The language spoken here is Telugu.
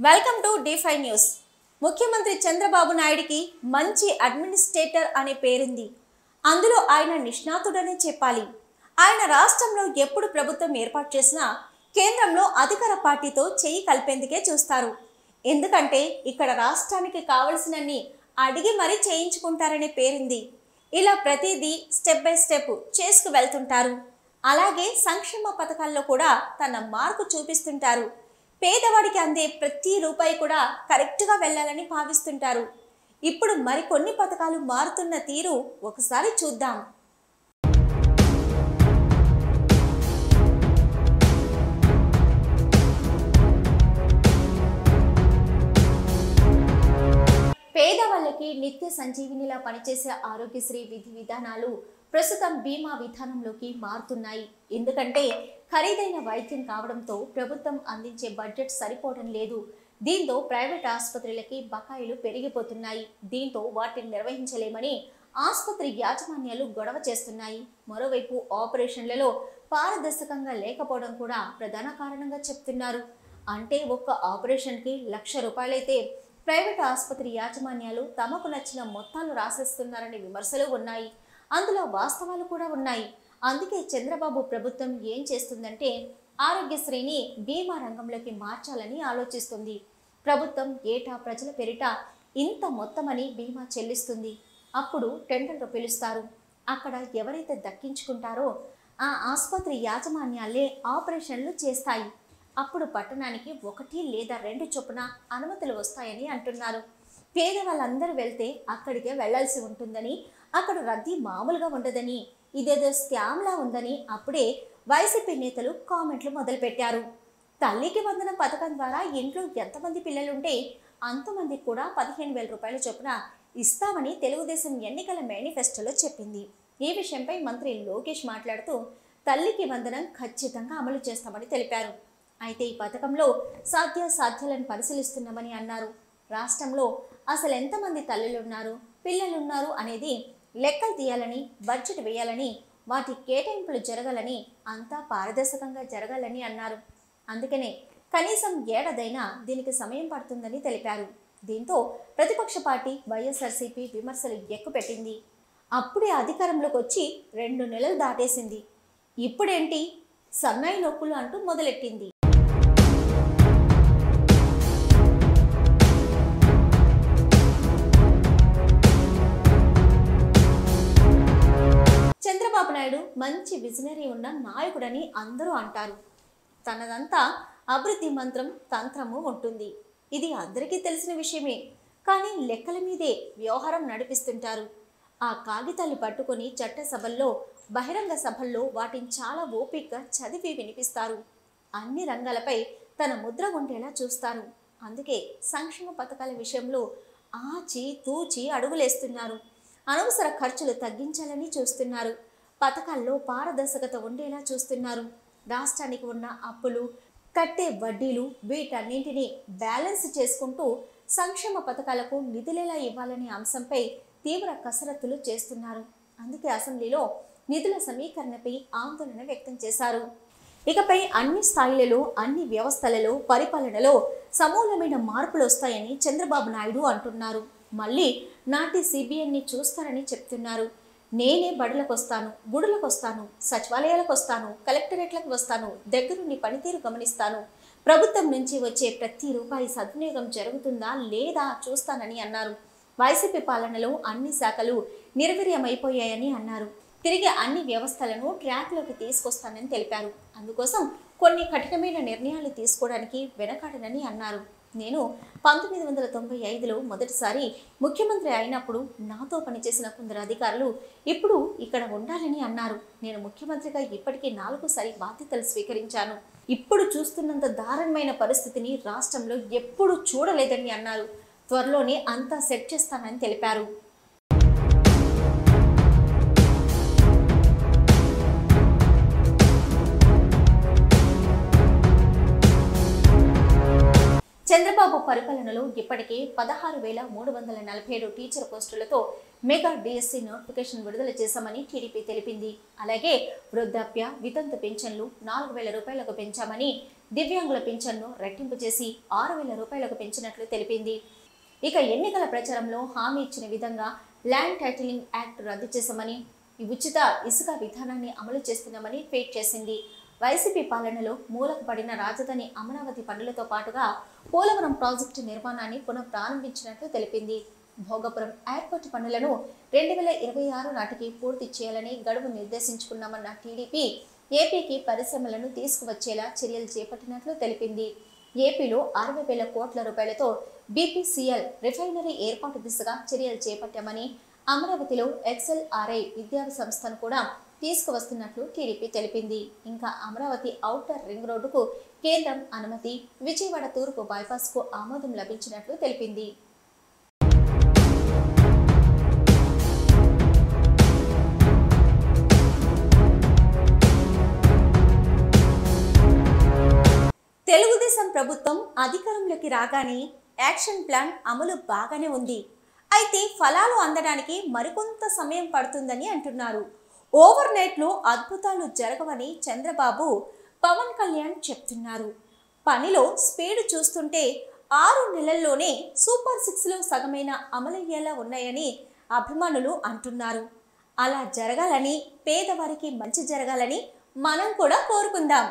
Welcome to D5 news. ముఖ్యమంత్రి చంద్రబాబు నాయుడికి మంచి అడ్మినిస్ట్రేటర్ అనే పేరుంది. అందులో ఆయన నిష్ణాతుడనే చెప్పాలి. ఆయన రాష్ట్రంలో ఎప్పుడు ప్రభుత్వం ఏర్పాటు చేసినా కేంద్రంలో అధికార పార్టీతో చేయి కలిపేందుకే చూస్తారు. ఎందుకంటే ఇక్కడ రాష్ట్రానికి కావలసినన్ని అడిగి మరీ చేయించుకుంటారనే పేరుంది. ఇలా ప్రతిదీ స్టెప్ బై స్టెప్ చేసుకు వెళ్తుంటారు. అలాగే సంక్షేమ పథకాల్లో కూడా తన మార్కు చూపిస్తుంటారు. పేదవాడికి అందే ప్రతి రూపాయి కూడా కరెక్ట్గా వెళ్ళాలని భావిస్తుంటారు. ఇప్పుడు మరికొన్ని పథకాలు మారుతున్న తీరు ఒకసారి చూద్దాం. పేదవాళ్ళకి నిత్య సంజీవినిలా పనిచేసే ఆరోగ్యశ్రీ విధి విధానాలు ప్రస్తుతం బీమా విధానంలోకి మారుతున్నాయి. ఎందుకంటే ఖరీదైన వైద్యం కావడంతో ప్రభుత్వం అందించే బడ్జెట్ సరిపోవడం లేదు. దీంతో ప్రైవేట్ ఆసుపత్రులకి బకాయిలు పెరిగిపోతున్నాయి. దీంతో వాటిని నిర్వహించలేమని ఆసుపత్రి యాజమాన్యాలు గొడవ చేస్తున్నాయి. మరోవైపు ఆపరేషన్లలో పారదర్శకంగా లేకపోవడం కూడా ప్రధాన కారణంగా చెప్తున్నారు. అంటే ఒక్క ఆపరేషన్కి ₹1,00,000 ప్రైవేట్ ఆసుపత్రి యాజమాన్యాలు తమకు నచ్చిన మొత్తాలు రాసేస్తున్నారనే విమర్శలు ఉన్నాయి. అందులో వాస్తవాలు కూడా ఉన్నాయి. అందుకే చంద్రబాబు ప్రభుత్వం ఏం చేస్తుందంటే ఆరోగ్యశ్రీని బీమా రంగంలోకి మార్చాలని ఆలోచిస్తుంది. ప్రభుత్వం ఏటా ప్రజల పేరిట ఇంత మొత్తమని బీమా చెల్లిస్తుంది. అప్పుడు టెండర్లు పిలుస్తారు. అక్కడ ఎవరైతే దక్కించుకుంటారో ఆ ఆసుపత్రి యాజమాన్యాలే ఆపరేషన్లు చేస్తాయి. అప్పుడు పట్టణానికి 1 లేదా 2 చొప్పున అనుమతులు వస్తాయని అంటున్నారు. పేదవాళ్ళందరూ వెళ్తే అక్కడికే వెళ్లాల్సి ఉంటుందని, అక్కడ రద్దీ మామూలుగా ఉండదని, ఇదేదో స్కామ్లా ఉందని అప్పుడే వైసీపీ నేతలు కామెంట్లు మొదలుపెట్టారు. తల్లికి వందనం పథకం ద్వారా ఇంట్లో ఎంతమంది పిల్లలుంటే అంతమందికి కూడా ₹15,000 చొప్పున ఇస్తామని తెలుగుదేశం ఎన్నికల మేనిఫెస్టోలో చెప్పింది. ఈ విషయంపై మంత్రి లోకేష్ మాట్లాడుతూ తల్లికి వందనం ఖచ్చితంగా అమలు చేస్తామని తెలిపారు. అయితే ఈ పథకంలో సాధ్యాసాధ్యాలను పరిశీలిస్తున్నామని అన్నారు. రాష్ట్రంలో అసలు ఎంతమంది తల్లులున్నారు, పిల్లలున్నారు అనేది లెక్కలు తీయాలని, బడ్జెట్ వేయాలని, వాటి కేటాయింపులు జరగాలని, అంతా పారదర్శకంగా జరగాలని అన్నారు. అందుకనే కనీసం ఏడాదైనా దీనికి సమయం పడుతుందని తెలిపారు. దీంతో ప్రతిపక్ష పార్టీ వైఎస్ఆర్సీపీ విమర్శలు ఎక్కుపెట్టింది. అప్పుడే అధికారంలోకి వచ్చి 2 నెలలు దాటేసింది. ఇప్పుడేంటి సన్నాయి నొప్పులు అంటూ మొదలెట్టింది. చంద్రబాబు నాయుడు మంచి విజనరీ ఉన్న నాయకుడని అందరూ అంటారు. తనదంతా అభివృద్ధి మంత్రం తంత్రము ఉంటుంది. ఇది అందరికీ తెలిసిన విషయమే. కానీ లెక్కల మీదే వ్యవహారం నడిపిస్తుంటారు. ఆ కాగితాలు పట్టుకొని చట్టసభల్లో, బహిరంగ సభల్లో వాటిని చాలా ఓపికగా చదివి వినిపిస్తారు. అన్ని రంగాలపై తన ముద్ర ఉండేలా చూస్తారు. అందుకే సంక్షేమ పథకాల విషయంలో ఆచి తూచి అడుగులేస్తున్నారు. అనవసర ఖర్చులు తగ్గించాలని చూస్తున్నారు. పథకాల్లో పారదర్శకత ఉండేలా చూస్తున్నారు. రాష్ట్రానికి ఉన్న అప్పులు, కట్టే వడ్డీలు వీటన్నింటినీ బ్యాలెన్స్ చేసుకుంటూ సంక్షేమ పథకాలకు నిధులెలా ఇవ్వాలనే అంశంపై తీవ్ర కసరత్తులు చేస్తున్నారు. అందుకే అసెంబ్లీలో నిధుల సమీకరణపై ఆందోళన వ్యక్తం చేశారు. ఇకపై అన్ని స్థాయిలలో, అన్ని వ్యవస్థలలో, పరిపాలనలో సమూలమైన మార్పులు వస్తాయని చంద్రబాబు నాయుడు అంటున్నారు. మళ్ళీ నాటి సిబిఎన్ని చూస్తారని చెప్తున్నారు. నేనే బడులకు వస్తాను, గుడులకు వస్తాను, సచివాలయాలకు వస్తాను, కలెక్టరేట్లకు వస్తాను, దగ్గరుండి పనితీరు గమనిస్తాను, ప్రభుత్వం నుంచి వచ్చే ప్రతి రూపాయి సద్వినియోగం జరుగుతుందా లేదా చూస్తానని అన్నారు. వైసీపీ పాలనలో అన్ని శాఖలు నిర్వీర్యమైపోయాయని అన్నారు. తిరిగి అన్ని వ్యవస్థలను ట్రాక్లోకి తీసుకొస్తానని తెలిపారు. అందుకోసం కొన్ని కఠినమైన నిర్ణయాలు తీసుకోవడానికి వెనకాడనని అన్నారు. నేను 1995లో మొదటిసారి ముఖ్యమంత్రి అయినప్పుడు నాతో పనిచేసిన కొందరు అధికారులు ఇప్పుడు ఇక్కడ ఉండాలని అన్నారు. నేను ముఖ్యమంత్రిగా ఇప్పటికీ 4సారి బాధ్యతలు స్వీకరించాను. ఇప్పుడు చూస్తున్నంత దారుణమైన పరిస్థితిని రాష్ట్రంలో ఎప్పుడూ చూడలేదని అన్నారు. త్వరలోనే అంతా సెట్ చేస్తానని తెలిపారు. చంద్రబాబు పరిపాలనలో ఇప్పటికే 16,347 టీచర్ పోస్టులతో మెగా డిఎస్సి నోటిఫికేషన్ విడుదల చేశామని టీడీపీ తెలిపింది. అలాగే వృద్ధాప్య, వితంతు పెన్షన్లు ₹4,000 పెంచామని దివ్యాంగుల పింఛన్ను రెట్టింపు చేసి 6,000 రూపాయలకు పెంచినట్లు తెలిపింది. ఇక ఎన్నికల ప్రచారంలో హామీ ఇచ్చిన విధంగా ల్యాండ్ టైటిలింగ్ యాక్ట్ రద్దు చేశామని, ఉచిత ఇసుక విధానాన్ని అమలు చేస్తున్నామని ట్వీట్ చేసింది. వైసీపీ పాలనలో మూలకు పడిన రాజధాని అమరావతి పనులతో పాటుగా పోలవరం ప్రాజెక్టు నిర్మాణాన్ని పునః ప్రారంభించినట్లు తెలిపింది. భోగపురం ఎయిర్పోర్టు పనులను 2026 నాటికి పూర్తి చేయాలని గడువు నిర్దేశించుకున్నామన్న టీడీపీ ఏపీకి పరిశ్రమలను తీసుకువచ్చేలా చర్యలు చేపట్టినట్లు తెలిపింది. ఏపీలో 60,000 కోట్ల రూపాయలతో బీపీసీఎల్ రిఫైనరీ ఏర్పాటు దిశగా చర్యలు చేపట్టామని, అమరావతిలో ఎక్స్ఎల్ఆర్ఐ విద్యా సంస్థను కూడా తీసుకువస్తున్నట్లు టీడీపీ తెలిపింది. ఇంకా అమరావతి ఔటర్ రింగ్ రోడ్డుకు కేంద్రం అనుమతి, విజయవాడ తూర్పు బైపాస్కు ఆమోదం లభించినట్లు తెలిపింది. తెలుగుదేశం ప్రభుత్వం అధికారంలోకి రాగానే యాక్షన్ ప్లాన్ అమలు బాగానే ఉంది. అయితే ఫలాలు అందడానికి మరికొంత సమయం పడుతుందని అంటున్నారు. ఓవర్ నైట్లో అద్భుతాలు జరగవని చంద్రబాబు, పవన్ కళ్యాణ్ చెప్తున్నారు. పనిలో స్పీడ్ చూస్తుంటే 6 నెలల్లోనే సూపర్ 6లో సగమైన అమలయ్యేలా ఉన్నాయని అభిమానులు అంటున్నారు. అలా జరగాలని, పేదవారికి మంచి జరగాలని మనం కూడా కోరుకుందాం.